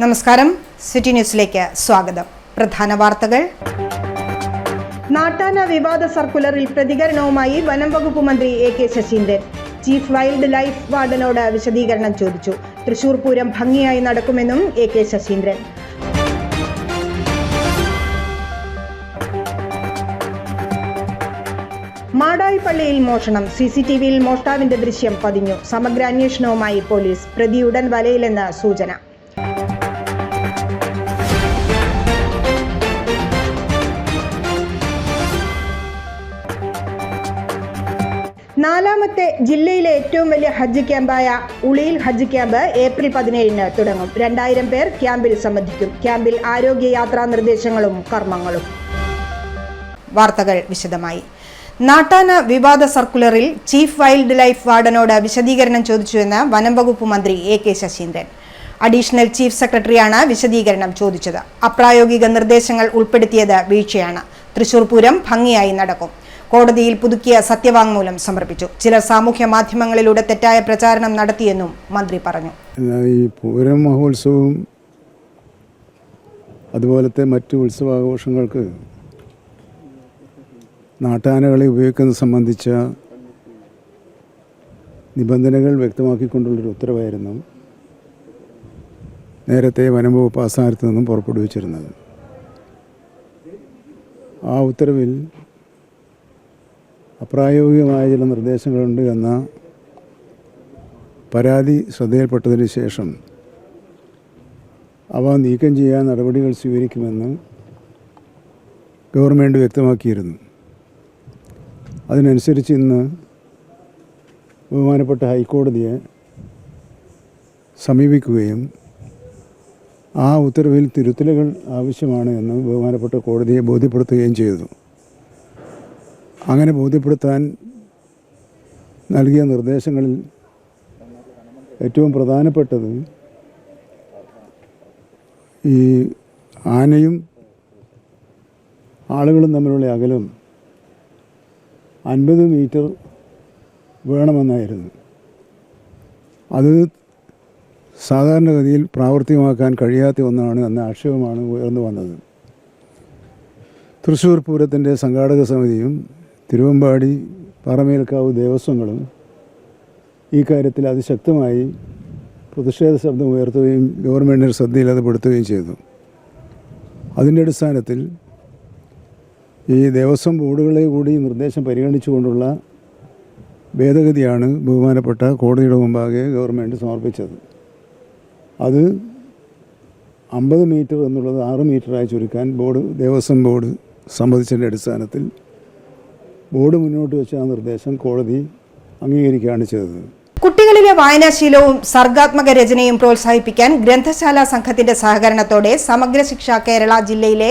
നമസ്കാരം, സിറ്റി ന്യൂസിലേക്ക് സ്വാഗതം. പ്രധാന വാർത്തകൾ. നാട്ടാന വിവാദ സർക്കുലറിൽ പ്രതികരണവുമായി വനം വകുപ്പ് മന്ത്രി AK Saseendran. Chief wildlife വാർഡനോട് വിശദീകരണം ചോദിച്ചു. തൃശൂർ പൂരം ഭംഗിയായി നടക്കുമെന്നും AK ശശീന്ദ്രൻ. മാടായി പള്ളിയിൽ മോഷണം. CCTVയിൽ മോഷ്ടാവിന്റെ ദൃശ്യം പതിഞ്ഞു. സമഗ്ര അന്വേഷണവുമായി പോലീസ്. പ്രതി ഉടൻ വലയിലെന്ന് സൂചന. നാലാമത്തെ ജില്ലയിലെ ഏറ്റവും വലിയ ഹജ്ജ് ക്യാമ്പായ ഉളിയിൽ ഹജ്ജ് ക്യാമ്പ് ഏപ്രിൽ 17 തുടങ്ങും. 2000 പേർ ക്യാമ്പിൽ സംബന്ധിക്കും. ക്യാമ്പിൽ ആരോഗ്യ യാത്രാ നിർദ്ദേശങ്ങളും കർമ്മങ്ങളും. വാർത്തകൾ വിശദമായി. നാട്ടാന വിവാദ സർക്കുലറിൽ ചീഫ് വൈൽഡ് ലൈഫ് വാർഡനോട് വിശദീകരണം ചോദിച്ചുവെന്ന് വനം വകുപ്പ് മന്ത്രി AK ശശീന്ദ്രൻ. അഡീഷണൽ ചീഫ് സെക്രട്ടറിയാണ് വിശദീകരണം ചോദിച്ചത്. അപ്രായോഗിക നിർദ്ദേശങ്ങൾ ഉൾപ്പെടുത്തിയത് വീഴ്ചയാണ്. തൃശൂർ പൂരം ഭംഗിയായി നടക്കും. കോടതിയിൽ പുതുക്കിയ സത്യവാങ്മൂലം സമർപ്പിച്ചു. ചിലർ സാമൂഹ്യ മാധ്യമങ്ങളിലൂടെ തെറ്റായ പ്രചാരണം നടത്തിയെന്നും മന്ത്രി പറഞ്ഞു. ഈ പൂരം മഹോത്സവവും അതുപോലത്തെ മറ്റു ഉത്സവാഘോഷങ്ങൾക്ക് നാട്ടാനകളെ ഉപയോഗിക്കുന്നത് സംബന്ധിച്ച നിബന്ധനകൾ വ്യക്തമാക്കിക്കൊണ്ടുള്ളൊരു ഉത്തരവായിരുന്നു നേരത്തെ വനംവകുപ്പ് ആസ്ഥാനത്ത് നിന്നും പുറപ്പെടുവിച്ചിരുന്നത്. ആ ഉത്തരവിൽ അപ്രായോഗികമായ ചില നിർദ്ദേശങ്ങളുണ്ട് എന്ന പരാതി ശ്രദ്ധയിൽപ്പെട്ടതിന് ശേഷം അവ നീക്കം ചെയ്യാൻ നടപടികൾ സ്വീകരിക്കുമെന്ന് ഗവൺമെൻറ് വ്യക്തമാക്കിയിരുന്നു. അതിനനുസരിച്ച് ഇന്ന് ബഹുമാനപ്പെട്ട ഹൈക്കോടതിയെ സമീപിക്കുകയും ആ ഉത്തരവിൽ തിരുത്തലുകൾ ആവശ്യമാണ് എന്ന് ബഹുമാനപ്പെട്ട കോടതിയെ ബോധ്യപ്പെടുത്തുകയും ചെയ്തു. അങ്ങനെ ബോധ്യപ്പെടുത്താൻ നൽകിയ നിർദ്ദേശങ്ങളിൽ ഏറ്റവും പ്രധാനപ്പെട്ടത് ഈ ആനയും ആളുകളും തമ്മിലുള്ള അകലം 50 മീറ്റർ വേണമെന്നായിരുന്നു. അത് സാധാരണഗതിയിൽ പ്രാവർത്തികമാക്കാൻ കഴിയാത്ത ഒന്നാണ് എന്ന ആക്ഷേപമാണ് ഉയർന്നു വന്നത്. തൃശ്ശൂർ പൂരത്തിൻ്റെ സംഘാടക സമിതിയും തിരുവമ്പാടി പാറമേൽക്കാവ് ദേവസ്വങ്ങളും ഈ കാര്യത്തിൽ അതിശക്തമായി പ്രതിഷേധ ശബ്ദം ഉയർത്തുകയും ഗവൺമെൻറ്റിൻ്റെ ശ്രദ്ധയിൽ അത് പെടുത്തുകയും ചെയ്തു. അതിൻ്റെ അടിസ്ഥാനത്തിൽ ഈ ദേവസ്വം ബോർഡുകളെ കൂടി നിർദ്ദേശം പരിഗണിച്ചുകൊണ്ടുള്ള ഭേദഗതിയാണ് ബഹുമാനപ്പെട്ട കോടതിയുടെ മുമ്പാകെ ഗവൺമെൻറ് സമർപ്പിച്ചത്. അത് 50 മീറ്റർ എന്നുള്ളത് 6 മീറ്ററായി ചുരുക്കാൻ ദേവസ്വം ബോർഡ് സമ്മതിച്ചതിൻ്റെ അടിസ്ഥാനത്തിൽ ബോർഡ് മുന്നോട്ട് വെച്ച ആ നിർദ്ദേശം കോടതി അംഗീകരിക്കുകയാണ് ചെയ്തത്. കുട്ടികളിലെ വായനാശീലവും സർഗാത്മക രചനയും പ്രോത്സാഹിപ്പിക്കാൻ ഗ്രന്ഥശാല സംഘത്തിന്റെ സഹകരണത്തോടെ സമഗ്ര ശിക്ഷ കേരള ജില്ലയിലെ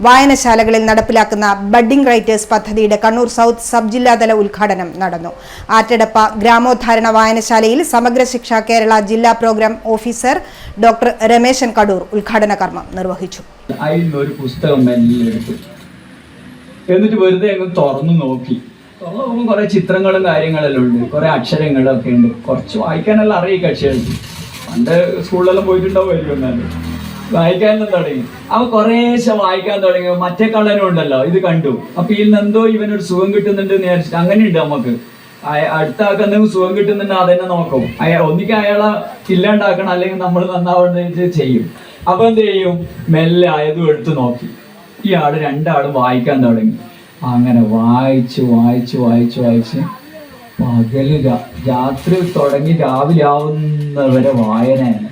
വായനശാലകളിൽ നടപ്പിലാക്കുന്ന ബഡ്ഡിംഗ് റൈറ്റേഴ്സ് പദ്ധതിയുടെ കണ്ണൂർ സൗത്ത് സബ് ജില്ലാതല ഉദ്ഘാടനം നടന്നു. ആറ്റടപ്പ ഗ്രാമോദ്ധാരണ വായനശാലയിൽ സമഗ്ര ശിക്ഷ കേരള ജില്ലാ programme officer doctor Rameshan Kadur ഉദ്ഘാടന കർമ്മം നിർവഹിച്ചു. എന്നിട്ട് വെറുതെ അങ്ങ് തുറന്നു നോക്കി. തുറന്നു കുറെ ചിത്രങ്ങളും കാര്യങ്ങളെല്ലാം ഉണ്ട്, കുറെ അക്ഷരങ്ങളും ഒക്കെ ഉണ്ട്. കുറച്ച് വായിക്കാനെല്ലാം അറിയാം കക്ഷികൾക്ക്. പണ്ട് സ്കൂളിലെല്ലാം പോയിട്ടുണ്ടാവുമായിരിക്കും. എന്നാലും വായിക്കാനെല്ലാം തുടങ്ങി. അവ കുറേശ്ശെ വായിക്കാൻ തുടങ്ങി. മറ്റേ കള്ളനും ഉണ്ടല്ലോ, ഇത് കണ്ടു. അപ്പൊ ഇതിൽ എന്തോ ഇവനൊരു സുഖം കിട്ടുന്നുണ്ട് എന്ന് വിചാരിച്ചിട്ട് അങ്ങനെയുണ്ട് നമുക്ക്. അടുത്ത ആൾക്ക് എന്തെങ്കിലും സുഖം കിട്ടുന്നുണ്ട് അതന്നെ നോക്കും. ഒന്നിക്ക് അയാളെ ഇല്ലാണ്ടാക്കണം, അല്ലെങ്കിൽ നമ്മൾ നന്നാവുന്ന ചെയ്യും. അപ്പൊ എന്ത് ചെയ്യും? മെല്ലെ ആയതും എടുത്ത് നോക്കി. ഇയാള് രണ്ടാളും വായിക്കാൻ തുടങ്ങി. അങ്ങനെ വായിച്ച് പകല് രാത്രി തുടങ്ങി രാവിലെ ആവുന്നവരെ വായനയാണ്.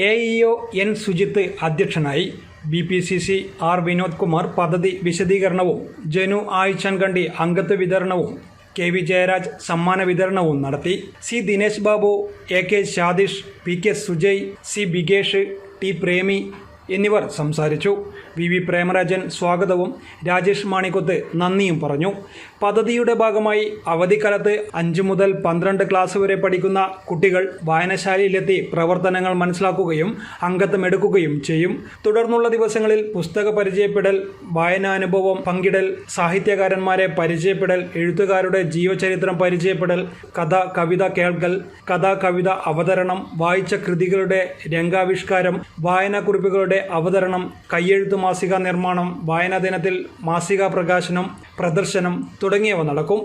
AEO N സുജിത്ത് അധ്യക്ഷനായി. BPCC R വിനോദ് കുമാർ പദ്ധതി വിശദീകരണവും ജനു ആയിച്ചാൻകണ്ടി അംഗത്വ വിതരണവും KV ജയരാജ് സമ്മാന വിതരണവും നടത്തി. C Dinesh Babu, AK ഷാദിഷ്, PK Sujay, C ബിഗേഷ്, T പ്രേമി, എന്നിവർ സംസാരിച്ചു. വി പ്രേമരാജൻ സ്വാഗതവും രാജേഷ് മാണിക്കൊത്ത് നന്ദിയും പറഞ്ഞു. പദ്ധതിയുടെ ഭാഗമായി അവധിക്കാലത്ത് 5 മുതൽ 12 ക്ലാസ് വരെ പഠിക്കുന്ന കുട്ടികൾ വായനശാലയിലെത്തി പ്രവർത്തനങ്ങൾ മനസ്സിലാക്കുകയും അംഗത്വമെടുക്കുകയും ചെയ്യും. തുടർന്നുള്ള ദിവസങ്ങളിൽ പുസ്തക പരിചയപ്പെടൽ, വായനാനുഭവം പങ്കിടൽ, സാഹിത്യകാരന്മാരെ പരിചയപ്പെടൽ, എഴുത്തുകാരുടെ ജീവചരിത്രം പരിചയപ്പെടൽ, കഥ കവിത കേൾക്കൽ, കഥ കവിത അവതരണം, വായിച്ച കൃതികളുടെ രംഗാവിഷ്കാരം, വായനാക്കുറിപ്പുകളുടെ അവതരണം, കയ്യെഴുത്ത് മാസിക നിർമ്മാണം, വായനാ ദിനത്തിൽ മാസിക പ്രകാശനം, പ്രദർശനം തുടങ്ങിയവ നടക്കും.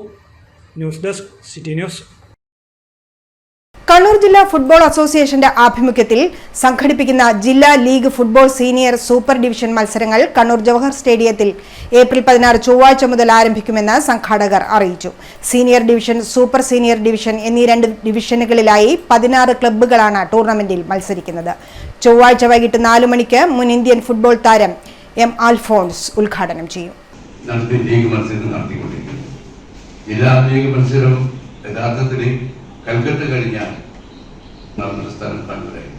News desk city news. Kannur ജില്ലാ ഫുട്ബോൾ അസോസിയേഷന്റെ ആഭിമുഖ്യത്തിൽ സംഘടിപ്പിക്കുന്ന ജില്ലാ league football senior super division മത്സരങ്ങൾ കണ്ണൂർ ജവഹർ സ്റ്റേഡിയത്തിൽ ഏപ്രിൽ 16 ചൊവ്വാഴ്ച മുതൽ ആരംഭിക്കുമെന്ന് സംഘാടകർ അറിയിച്ചു. Senior division, super senior division എന്നീ 2 ഡിവിഷനുകളിലായി 16 ക്ലബ്ബുകളാണ് ടൂർണമെന്റിൽ മത്സരിക്കുന്നത്. ചൊവ്വാഴ്ച വൈകിട്ട് 4 മണിക്ക് മുൻ ഇന്ത്യൻ ഫുട്ബോൾ താരം എം ആൽഫോൺസ് ഉദ്ഘാടനം ചെയ്യും. ജില്ലാ ലീഗ് മത്സരം യഥാർത്ഥത്തിൽ കൽക്കത്ത കഴിഞ്ഞാൽ നമ്മുടെ സ്ഥലം കണ്ണൂരായി.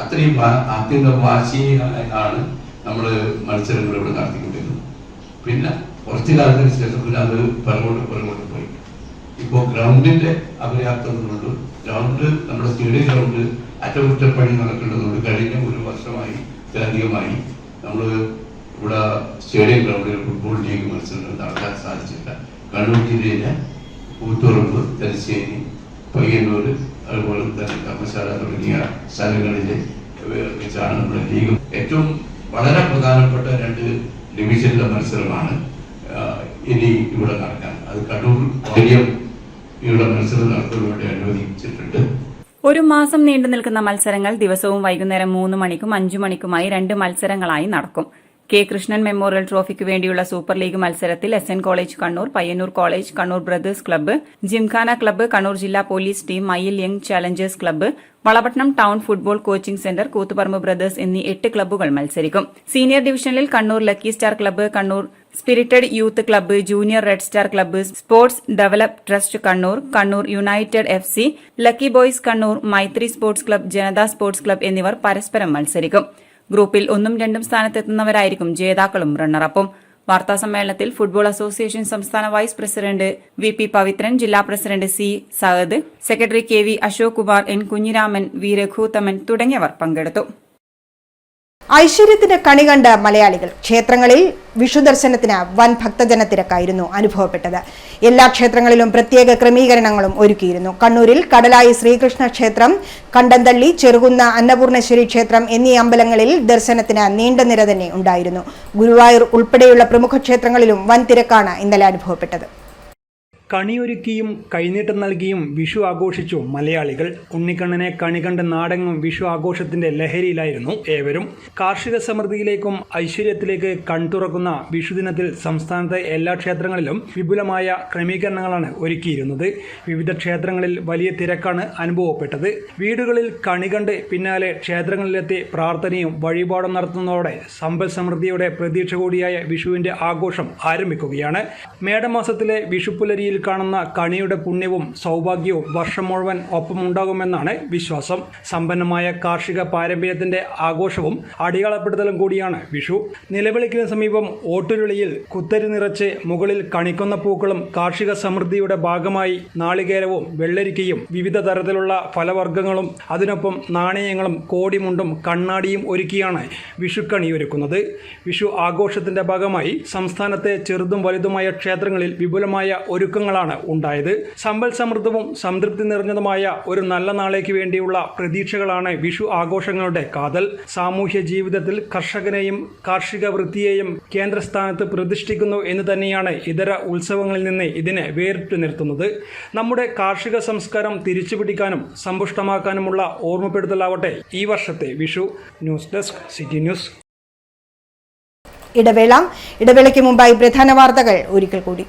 അത്രയും അത്യന്തം വാശിയാണ് നമ്മൾ മത്സരങ്ങൾ ഇവിടെ നടത്തിക്കൊണ്ടിരുന്നത്. പിന്നെ കുറച്ചു കാലത്തിന് ശേഷം പിന്നെ അത് പുറകോട്ട് പോയി. ഇപ്പോൾ ഗ്രൗണ്ടിന്റെ അപര്യാപ്തതകളുണ്ട്. ഗ്രൗണ്ട് നമ്മുടെ സ്റ്റേഡിയം ഗ്രൗണ്ട് അറ്റകുറ്റപ്പണി നടക്കേണ്ടതുകൊണ്ട് കഴിഞ്ഞ 1 വർഷമായി ഇതിലധികമായി നമ്മൾ ഇവിടെ സ്റ്റേഡിയം ഗ്രൗണ്ടിൽ ഫുട്ബോൾ ലീഗ് മത്സരങ്ങൾ നടത്താൻ സാധിച്ചില്ല. കണ്ണൂർ ജില്ലയിലെ കൂത്തുറമ്പ്, തലശ്ശേരി, പയ്യന്നൂർ, അതുപോലെ തന്നെ കർമ്മശാല തുടങ്ങിയ സ്ഥലങ്ങളിലെ വെച്ചാണ് നമ്മുടെ ലീഗ്. ഏറ്റവും വളരെ പ്രധാനപ്പെട്ട 2 ഡിവിഷനിലെ മത്സരമാണ് ഇനി ഇവിടെ നടക്കാൻ. അത് കണ്ണൂർ സ്റ്റേഡിയം ഇവിടെ മത്സരം നടത്താൻ വേണ്ടി അനുവദിച്ചിട്ടുണ്ട്. 1 മാസം നീണ്ടു നിൽക്കുന്ന മത്സരങ്ങൾ ദിവസവും വൈകുന്നേരം 3 മണിക്കും 5 മണിക്കുമായി 2 മത്സരങ്ങളായി നടക്കും. കെ കൃഷ്ണൻ മെമ്മോറിയൽ ട്രോഫിക്ക് വേണ്ടിയുള്ള സൂപ്പർ ലീഗ് മത്സരത്തിൽ SN college Kannur, Payyanur college, Kannur brothers club, gymkhana club, Kannur ജില്ലാ police team, Mayyil young challengers club, Valapattanam town football coaching centre, Koothuparamba brothers എന്നീ 8 ക്ലബ്ബുകൾ മത്സരിക്കും. സീനിയർ ഡിവിഷനിൽ Kannur lucky star club, Kannur spirited youth club, junior red star club, sports develop trust Kannur, Kannur united FC, lucky boys Kannur, Maithri sports club, Janatha sports club എന്നിവർ പരസ്പരം മത്സരിക്കും. ഗ്രൂപ്പിൽ 1ഉം 2ഉം സ്ഥാനത്തെത്തുന്നവരായിരിക്കും ജേതാക്കളും റണ്ണറപ്പും. വാർത്താസമ്മേളനത്തിൽ football association സംസ്ഥാന വൈസ് പ്രസിഡന്റ് VP പവിത്രൻ, ജില്ലാ president C Saad, secretary KV Ashok Kumar, N Kunhiraman, V Raghuthaman തുടങ്ങിയവർ പങ്കെടുത്തു. ഐശ്വര്യത്തിന്റെ കണി കണ്ട മലയാളികൾ. ക്ഷേത്രങ്ങളിൽ വിഷുദർശനത്തിന് വൻ ഭക്തജനത്തിരക്കായിരുന്നു അനുഭവപ്പെട്ടത്. എല്ലാ ക്ഷേത്രങ്ങളിലും പ്രത്യേക ക്രമീകരണങ്ങളും ഒരുക്കിയിരുന്നു. കണ്ണൂരിൽ കടലായി ശ്രീകൃഷ്ണ ക്ഷേത്രം, കണ്ടന്തള്ളി, ചെറുകുന്ന അന്നപൂർണേശ്വരി ക്ഷേത്രം എന്നീ അമ്പലങ്ങളിൽ ദർശനത്തിന് നീണ്ട നിര തന്നെ ഉണ്ടായിരുന്നു. ഗുരുവായൂർ ഉൾപ്പെടെയുള്ള പ്രമുഖ ക്ഷേത്രങ്ങളിലും വൻ തിരക്കാണ് ഇന്നലെ അനുഭവപ്പെട്ടത്. കണിയൊരുക്കിയും കൈനീട്ടം നൽകിയും വിഷു ആഘോഷിച്ചു മലയാളികൾ. ഉണ്ണിക്കണ്ണനെ കണി കണ്ട് നാടെങ്ങും വിഷു ആഘോഷത്തിന്റെ ലഹരിയിലായിരുന്നു ഏവരും. കാർഷിക സമൃദ്ധിയിലേക്കും ഐശ്വര്യത്തിലേക്ക് കൺതുറക്കുന്ന വിഷുദിനത്തിൽ സംസ്ഥാനത്തെ എല്ലാ ക്ഷേത്രങ്ങളിലും വിപുലമായ ക്രമീകരണങ്ങളാണ് ഒരുക്കിയിരുന്നത്. വിവിധ ക്ഷേത്രങ്ങളിൽ വലിയ തിരക്കാണ് അനുഭവപ്പെട്ടത്. വീടുകളിൽ കണി കണ്ട് പിന്നാലെ ക്ഷേത്രങ്ങളിലെത്തി പ്രാർത്ഥനയും വഴിപാടും നടത്തുന്നതോടെ സമ്പൽ സമൃദ്ധിയുടെ പ്രതീക്ഷ കൂടിയായ വിഷുവിന്റെ ആഘോഷം ആരംഭിക്കുകയാണ്. മേടമാസത്തിലെ വിഷുപ്പുലരിയിൽ കാണുന്ന കണിയുടെ പുണ്യവും സൗഭാഗ്യവും വർഷം മുഴുവൻ ഒപ്പമുണ്ടാകുമെന്നാണ് വിശ്വാസം. സമ്പന്നമായ കാർഷിക പാരമ്പര്യത്തിന്റെ ആഘോഷവും അടിയാളപ്പെടുത്തലും കൂടിയാണ് വിഷു. നിലവിളിക്കിന് സമീപം ഓട്ടുരുളിയിൽ കുത്തരി നിറച്ച് മുകളിൽ കണിക്കൊന്ന പൂക്കളും കാർഷിക സമൃദ്ധിയുടെ ഭാഗമായി നാളികേരവും വെള്ളരിക്കയും വിവിധ തരത്തിലുള്ള ഫലവർഗ്ഗങ്ങളും അതിനൊപ്പം നാണയങ്ങളും കോടിമുണ്ടും കണ്ണാടിയും ഒരുക്കിയാണ് വിഷുക്കണി ഒരുക്കുന്നത്. വിഷു ആഘോഷത്തിന്റെ ഭാഗമായി സംസ്ഥാനത്തെ ചെറുതും വലുതുമായ ക്ഷേത്രങ്ങളിൽ വിപുലമായ ഒരുക്കങ്ങളാണ് ഉണ്ടായത്. സമ്പൽ സമൃദ്ധവും സംതൃപ്തി നിറഞ്ഞതുമായ ഒരു നല്ല നാളേക്ക് വേണ്ടിയുള്ള പ്രതീക്ഷകളാണ് വിഷു ആഘോഷങ്ങളുടെ കാതൽ. സാമൂഹ്യ ജീവിതത്തിൽ കർഷകനെയും കാർഷിക വൃത്തിയെയും കേന്ദ്രസ്ഥാനത്ത് പ്രതിഷ്ഠിക്കുന്നു എന്ന് തന്നെയാണ് ഇതര ഉത്സവങ്ങളിൽ നിന്ന് ഇതിനെ വേറിട്ട് നിർത്തുന്നത്. നമ്മുടെ കാർഷിക സംസ്കാരം തിരിച്ചുപിടിക്കാനും സമ്പുഷ്ടമാക്കാനുമുള്ള ഓർമ്മപ്പെടുത്തലാവട്ടെ ഈ വർഷത്തെ Vishu. News desk city news. ഇടവേളയ്ക്ക് മുമ്പായി പ്രധാന വാർത്തകൾ ഒരിക്കൽ കൂടി.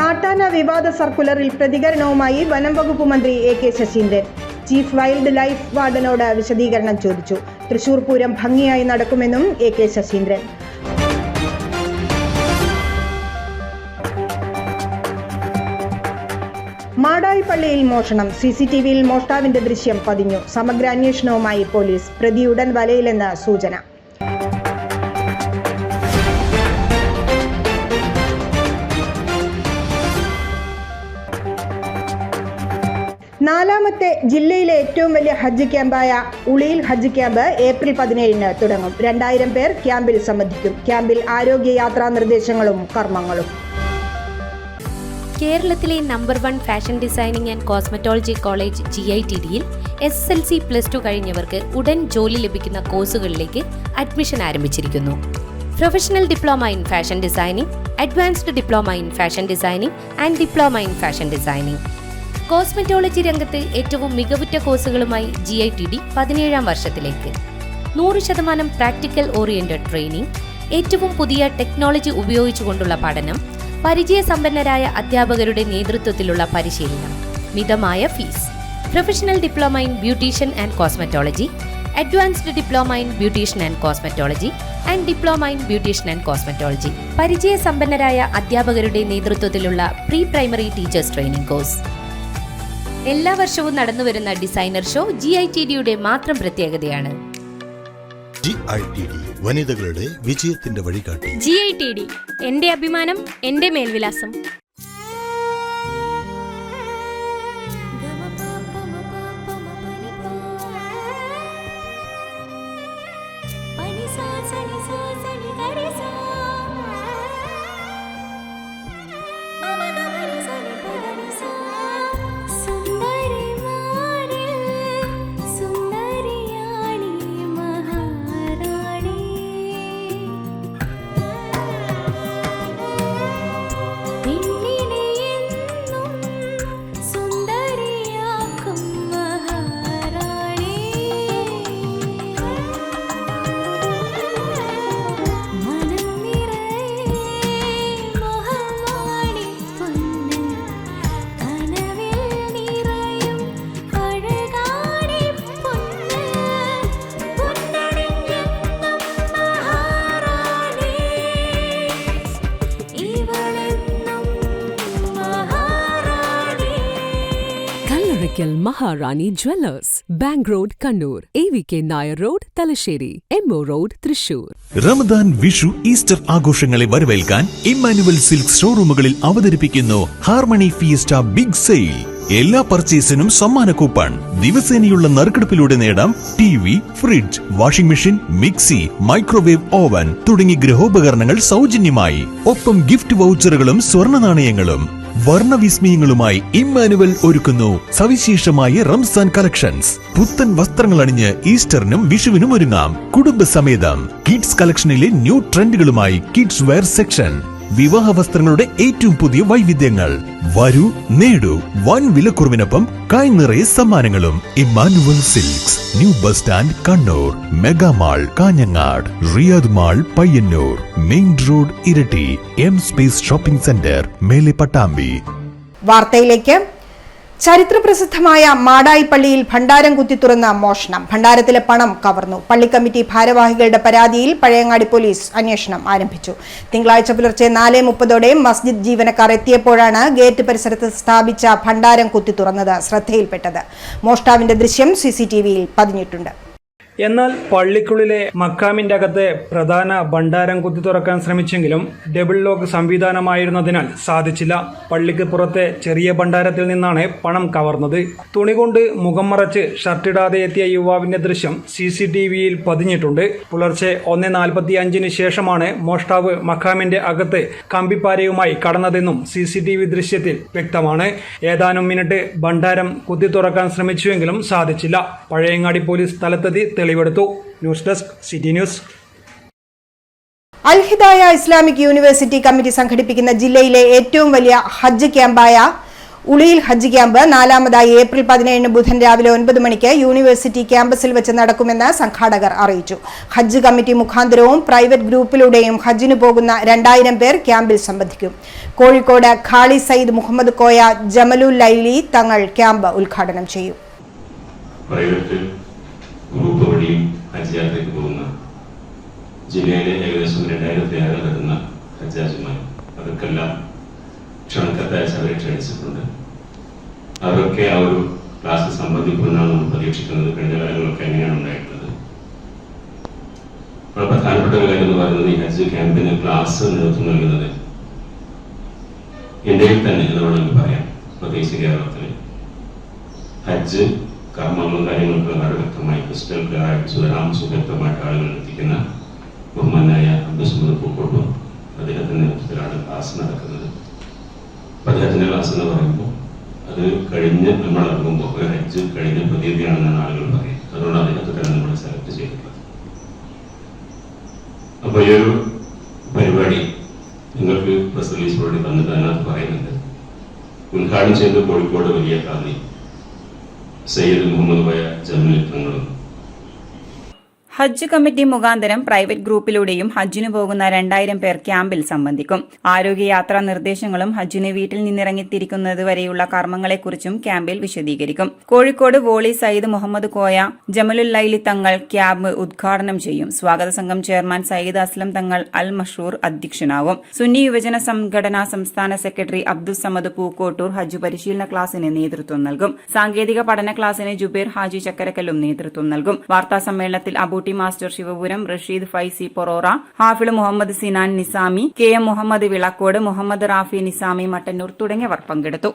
നാട്ടാന വിവാദ സർക്കുലറിൽ പ്രതികരണവുമായി വനം വകുപ്പ് മന്ത്രി AK Saseendran. Chief wildlife വാർഡനോട് വിശദീകരണം ചോദിച്ചു. തൃശൂർ പൂരം ഭംഗിയായി നടക്കുമെന്നും AK ശശീന്ദ്രൻ. മാടായിപ്പള്ളിയിൽ മോഷണം. CCTVയിൽ മോഷ്ടാവിന്റെ ദൃശ്യം പതിഞ്ഞു. സമഗ്ര അന്വേഷണവുമായി പോലീസ്. പ്രതി ഉടൻ വലയിലെന്ന് സൂചന. നാലാമത്തെ ജില്ലയിലെ ഏറ്റവും വലിയ ഹജ്ജ് ക്യാമ്പായ ഉളിയിൽ ഹജ്ജ് ക്യാമ്പ് ഏപ്രിൽ 17-ന് തുടങ്ങും. 2000 പേർ ക്യാമ്പിൽ സംബന്ധിക്കും. ക്യാമ്പിൽ ആരോഗ്യ യാത്രാ നിർദ്ദേശങ്ങളും കർമ്മങ്ങളും. കേരളത്തിലെ number 1 fashion designing and cosmetology college GITDയിൽ SSLC+2 കഴിഞ്ഞവർക്ക് ഉടൻ ജോലി ലഭിക്കുന്ന കോഴ്സുകളിലേക്ക് അഡ്മിഷൻ ആരംഭിച്ചിരിക്കുന്നു. Professional diploma in fashion designing, advanced diploma in fashion designing and diploma in fashion designing. Cosmetology രംഗത്ത് ഏറ്റവും മികവുറ്റ കോഴ്സുകളുമായി GITD 17ാം വർഷത്തിലേക്ക്. 100% പ്രാക്ടിക്കൽ ഓറിയന്റഡ് ട്രെയിനിങ്, ഏറ്റവും പുതിയ ടെക്നോളജി ഉപയോഗിച്ചുകൊണ്ടുള്ള പഠനം, പരിചയസമ്പന്നരായ അധ്യാപകരുടെ നേതൃത്വത്തിലുള്ള പരിശീലനം, മിതമായ fees. Professional diploma in beautician and cosmetology, advanced diploma in beautician and cosmetology and diploma in beautician and cosmetology. പരിചയസമ്പന്നരായ അധ്യാപകരുടെ നേതൃത്വത്തിലുള്ള pre primary teachers training course. എല്ലാ വർഷവും നടന്നുവരുന്ന ഡിസൈനർ ഷോ GITDയുടെ മാത്രം പ്രത്യേകതയാണ്. GITD വനിതകളുടെ വിജയത്തിന്റെ വഴികാട്ടി. GITD എന്റെ അഭിമാനം, എന്റെ മേൽവിലാസം. Maharani jewellers, bank road Kannur, AVK Nair road Thalassery, MO road Thrissur. Ramadan, Vishu, Easter ആഘോഷങ്ങളെ വരവേൽക്കാൻ ഇമ്മാനുവൽ സിൽക്ക് ഷോറൂമുകളിൽ അവതരിപ്പിക്കുന്നു ഹാർമണി ഫിയസ്റ്റ ബിഗ് സെയിൽ. എല്ലാ പർച്ചേസിനും സമ്മാന കൂപ്പൺ. ദിവസേനയുള്ള നറുക്കെടുപ്പിലൂടെ നേടാം TV, fridge, washing machine, mixie, microwave oven തുടങ്ങി ഗൃഹോപകരണങ്ങൾ സൗജന്യമായി. ഒപ്പം ഗിഫ്റ്റ് വൗച്ചറുകളും സ്വർണ്ണ നാണയങ്ങളും. വർണ്ണവിസ്മയങ്ങളുമായി ഇമ്മാനുവൽ ഒരുക്കുന്നു സവിശേഷമായ റംസാൻ കളക്ഷൻസ്. പുത്തൻ വസ്ത്രങ്ങൾ അണിഞ്ഞ് ഈസ്റ്ററിനും വിഷുവിനും ഒരുങ്ങാം കുടുംബസമേതം. കിഡ്സ് കളക്ഷനിലെ ന്യൂ ട്രെൻഡുകളുമായി കിഡ്സ് വെയർ സെക്ഷൻ. വിവാഹ വസ്ത്രങ്ങളുടെ ഏറ്റവും പുതിയ വൈവിധ്യങ്ങൾ. വരൂ, നേടൂ വൻ വിലക്കുറവിനൊപ്പം കൈ നിറയെ സമ്മാനങ്ങളും. Emmanuel silks, new bus stand Kannur, mega mall Kanhangad, Riyadh mall Payyanur, main road ഇരട്ടി, M സ്പേസ് ഷോപ്പിംഗ് സെന്റർ മേലെ പട്ടാമ്പി. വാർത്തയിലേക്ക്. ചരിത്രപ്രസിദ്ധമായ മാടായിപ്പള്ളിയിൽ ഭണ്ഡാരം കുത്തിത്തുറന്ന മോഷണം. ഭണ്ഡാരത്തിലെ പണം കവർന്നു. പള്ളി കമ്മിറ്റി ഭാരവാഹികളുടെ പരാതിയിൽ പഴയങ്ങാടി പോലീസ് അന്വേഷണം ആരംഭിച്ചു. തിങ്കളാഴ്ച പുലർച്ചെ 4:30ഓടെ മസ്ജിദ് ജീവനക്കാർ എത്തിയപ്പോഴാണ് ഗേറ്റ് പരിസരത്ത് സ്ഥാപിച്ച ഭണ്ഡാരം കുത്തിത്തുറന്നത് ശ്രദ്ധയിൽപ്പെട്ടത്. മോഷ്ടാവിന്റെ ദൃശ്യം CCTVയിൽ പതിഞ്ഞിട്ടുണ്ട്. എന്നാൽ പള്ളിക്കുള്ളിലെ മക്കാമിന്റെ അകത്തെ പ്രധാന ഭണ്ഡാരം കുത്തി തുറക്കാൻ ശ്രമിച്ചെങ്കിലും ഡബിൾ ലോക്ക് സംവിധാനമായിരുന്നതിനാൽ സാധിച്ചില്ല. പള്ളിക്ക് പുറത്തെ ചെറിയ ഭണ്ഡാരത്തിൽ നിന്നാണ് പണം കവർന്നത്. തുണി കൊണ്ട് മുഖം മറച്ച് ഷർട്ടിടാതെ എത്തിയ യുവാവിന്റെ ദൃശ്യം CCTVയിൽ പതിഞ്ഞിട്ടുണ്ട്. പുലർച്ചെ 1:45 ശേഷമാണ് മോഷ്ടാവ് മക്കാമിന്റെ അകത്ത് കമ്പിപ്പാരയുമായി കടന്നതെന്നും CCTV ദൃശ്യത്തിൽ വ്യക്തമാണ്. ഏതാനും മിനിറ്റ് ഭണ്ഡാരം കുത്തി തുറക്കാൻ ശ്രമിച്ചുവെങ്കിലും സാധിച്ചില്ല. പഴയങ്ങാടി പോലീസ് സ്ഥലത്തെത്തി തെളിവെടുത്തു. News desk city news. Al Hidaya Islamic university committee സംഘടിപ്പിക്കുന്ന ജില്ലയിലെ ഏറ്റവും വലിയ ഹജ്ജ് ക്യാമ്പായ ഉളിയിൽ ഹജ്ജ് ക്യാമ്പ് 4-മതായി ഏപ്രിൽ 17 ബുധൻ രാവിലെ 9 മണിക്ക് യൂണിവേഴ്സിറ്റി ക്യാമ്പസിൽ വെച്ച് നടക്കുമെന്ന് സംഘാടകർ അറിയിച്ചു. ഹജ്ജ് കമ്മിറ്റി മുഖാന്തരവും പ്രൈവറ്റ് ഗ്രൂപ്പിലൂടെയും ഹജ്ജിന് പോകുന്ന 2000 പേർ ക്യാമ്പിൽ സംബന്ധിക്കും. കോഴിക്കോട് ഖാളി സയ്യിദ് മുഹമ്മദ് കോയ ജമലുൽ ലൈലി തങ്ങൾ ക്യാമ്പ് ഉദ്ഘാടനം ചെയ്യും. ഗ്രൂപ്പ് വഴിയും ഹജ്ജ് യാത്രയ്ക്ക് പോകുന്ന ജില്ലയിലെ ഏകദേശം 2000 വരുന്ന ഹജ്ജാജിമാർ അവർക്കെല്ലാം ക്ഷണക്കത്തയച്ച് അവരെ ക്ഷണിച്ചിട്ടുണ്ട്. അവരൊക്കെ ആ ഒരു ക്ലാസ്സിൽ സംബന്ധിക്കുമെന്നാണ് നമ്മൾ പ്രതീക്ഷിക്കുന്നത്. കഴിഞ്ഞ കാലങ്ങളൊക്കെ എങ്ങനെയാണ് ഉണ്ടായിട്ടുള്ളത്. വളരെ പ്രധാനപ്പെട്ട ഒരു കാര്യം എന്ന് പറയുന്നത് ഈ ഹജ്ജ് ക്യാമ്പിന് ക്ലാസ് നേതൃത്വം നൽകുന്നത് ഇന്ത്യയിൽ തന്നെ എന്ന് വേണമെങ്കിൽ പറയാം, പ്രത്യേകിച്ച് കേരളത്തിൽ ഹജ്ജ് കർമ്മങ്ങളും കാര്യങ്ങളൊക്കെ വളരെ വ്യക്തമായി ക്രിസ്റ്റൽ ക്ലിയർ ആയിട്ട് സുവ്യക്തമായിട്ട് ആളുകൾ എത്തിക്കുന്ന ബഹുമാനായ അബ്ദുൽ പൂക്കോട്ടൂർ അദ്ദേഹത്തിന്റെ നേതൃത്വത്തിലാണ് ക്ലാസ് നടക്കുന്നത്. അദ്ദേഹത്തിന്റെ ക്ലാസ് എന്ന് പറയുമ്പോൾ അത് കഴിഞ്ഞ് നമ്മൾ ഇറങ്ങുമ്പോൾ ഒരു ഹജ്ജ് കഴിഞ്ഞ പ്രതീതിയാണെന്നാണ് ആളുകൾ പറയുന്നത്. അതുകൊണ്ട് അദ്ദേഹത്തെ തന്നെ നമ്മൾ സെലക്ട് ചെയ്തിട്ടുള്ളത്. അപ്പോൾ ഈ ഒരു പരിപാടി നിങ്ങൾക്ക് പ്രസ് റിലീസ് വേണ്ടി തന്നിട്ട് അതിനകത്ത് പറയുന്നുണ്ട്. ഉദ്ഘാടനം ചെയ്ത് കോഴിക്കോട് വലിയ കാന്തി സയ്യിദ് മുഹമ്മദ് ബയ ജമൽ തങ്ങളും. ഹജ്ജ് കമ്മിറ്റി മുഖാന്തരം പ്രൈവറ്റ് ഗ്രൂപ്പിലൂടെയും ഹജ്ജിന് പോകുന്ന 2000 പേർ ക്യാമ്പിൽ സംബന്ധിക്കും. ആരോഗ്യയാത്രാ നിർദ്ദേശങ്ങളും ഹജ്ജിന് വീട്ടിൽ നിന്നിറങ്ങിത്തിരിക്കുന്നത് വരെയുള്ള കർമ്മങ്ങളെക്കുറിച്ചും ക്യാമ്പിൽ വിശദീകരിക്കും. കോഴിക്കോട് വോളി സയ്യിദ് മുഹമ്മദ് കോയ ജമലുല്ലൈലി തങ്ങൾ ക്യാമ്പ് ഉദ്ഘാടനം ചെയ്യും. സ്വാഗത സംഘം ചെയർമാൻ സയ്യിദ് അസ്ലം തങ്ങൾ അൽ മഷൂർ അധ്യക്ഷനാവും. സുന്നി യുവജന സംഘടനാ സംസ്ഥാന സെക്രട്ടറി അബ്ദുൽ സമദ് പൂക്കോട്ടൂർ ഹജ്ജ് പരിശീലന ക്ലാസിന് നേതൃത്വം നൽകും. സാങ്കേതിക പഠന ക്ലാസിന് ജുബൈർ ഹാജി ചക്കരക്കല്ലും നേതൃത്വം നൽകും. വാർത്താ സമ്മേളനത്തിൽ അബൂട്ടി മാസ്റ്റർ ശിവപുരം, റഷീദ് ഫൈസി പൊറോറ, ഹാഫിള് മുഹമ്മദ് സിനാൻ നിസാമി, KM മുഹമ്മദ് വിളക്കോട്, മുഹമ്മദ് റാഫി നിസാമി മട്ടന്നൂർ തുടങ്ങിയവർ പങ്കെടുത്തു.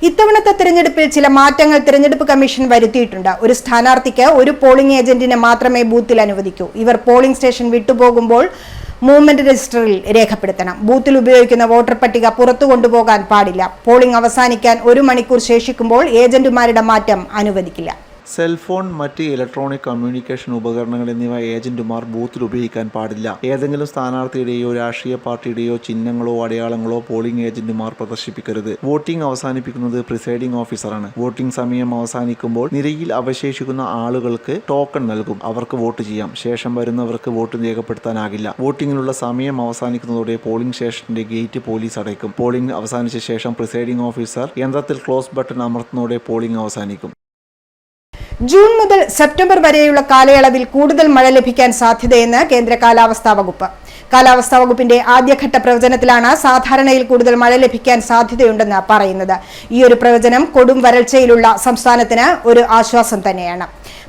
ഇത്തവണത്തെ തിരഞ്ഞെടുപ്പിൽ ചില മാറ്റങ്ങൾ തിരഞ്ഞെടുപ്പ് കമ്മീഷൻ വരുത്തിയിട്ടുണ്ട്. ഒരു സ്ഥാനാർത്ഥിക്ക് ഒരു പോളിംഗ് ഏജന്റിനെ മാത്രമേ ബൂത്തിൽ അനുവദിക്കൂ. ഇവർ പോളിംഗ് സ്റ്റേഷൻ വിട്ടുപോകുമ്പോൾ മൂവ്മെന്റ് രജിസ്റ്ററിൽ രേഖപ്പെടുത്തണം. ബൂത്തിൽ ഉപയോഗിക്കുന്ന വോട്ടർ പട്ടിക പുറത്തു കൊണ്ടുപോകാൻ പാടില്ല. പോളിംഗ് അവസാനിക്കാൻ 1 മണിക്കൂർ ശേഷിക്കുമ്പോൾ ഏജന്റുമാരുടെ മാറ്റം അനുവദിക്കില്ല. സെൽഫോൺ, മറ്റ് ഇലക്ട്രോണിക് കമ്മ്യൂണിക്കേഷൻ ഉപകരണങ്ങൾ എന്നിവ ഏജന്റുമാർ ബൂത്തിൽ ഉപയോഗിക്കാൻ പാടില്ല. ഏതെങ്കിലും സ്ഥാനാർത്ഥിയുടെയോ രാഷ്ട്രീയ പാർട്ടിയുടെയോ ചിഹ്നങ്ങളോ അടയാളങ്ങളോ പോളിംഗ് ഏജന്റുമാർ പ്രദർശിപ്പിക്കരുത്. വോട്ടിംഗ് അവസാനിപ്പിക്കുന്നത് പ്രിസൈഡിംഗ് ഓഫീസറാണ്. വോട്ടിംഗ് സമയം അവസാനിക്കുമ്പോൾ നിരയിൽ അവശേഷിക്കുന്ന ആളുകൾക്ക് ടോക്കൺ നൽകും. അവർക്ക് വോട്ട് ചെയ്യാം. ശേഷം വരുന്നവർക്ക് വോട്ട് രേഖപ്പെടുത്താനാകില്ല. വോട്ടിങ്ങിനുള്ള സമയം അവസാനിക്കുന്നതോടെ പോളിംഗ് സ്റ്റേഷന്റെ ഗേറ്റ് പോലീസ് അടയ്ക്കും. പോളിംഗ് അവസാനിച്ച ശേഷം പ്രിസൈഡിംഗ് ഓഫീസർ യന്ത്രത്തിൽ ക്ലോസ് ബട്ടൺ അമർത്തുന്നതോടെ പോളിംഗ് അവസാനിക്കും. ജൂൺ മുതൽ സെപ്റ്റംബർ വരെയുള്ള കാലയളവിൽ കൂടുതൽ മഴ ലഭിക്കാൻ സാധ്യതയെന്ന് കേന്ദ്ര കാലാവസ്ഥാ വകുപ്പ്. കാലാവസ്ഥാ വകുപ്പിന്റെ ആദ്യഘട്ട പ്രവചനത്തിലാണ് സാധാരണയിൽ കൂടുതൽ മഴ ലഭിക്കാൻ സാധ്യതയുണ്ടെന്ന് പറയുന്നത്. ഈ ഒരു പ്രവചനം കൊടും വരൾച്ചയിലുള്ള സംസ്ഥാനത്തിന് ഒരു ആശ്വാസം തന്നെയാണ്.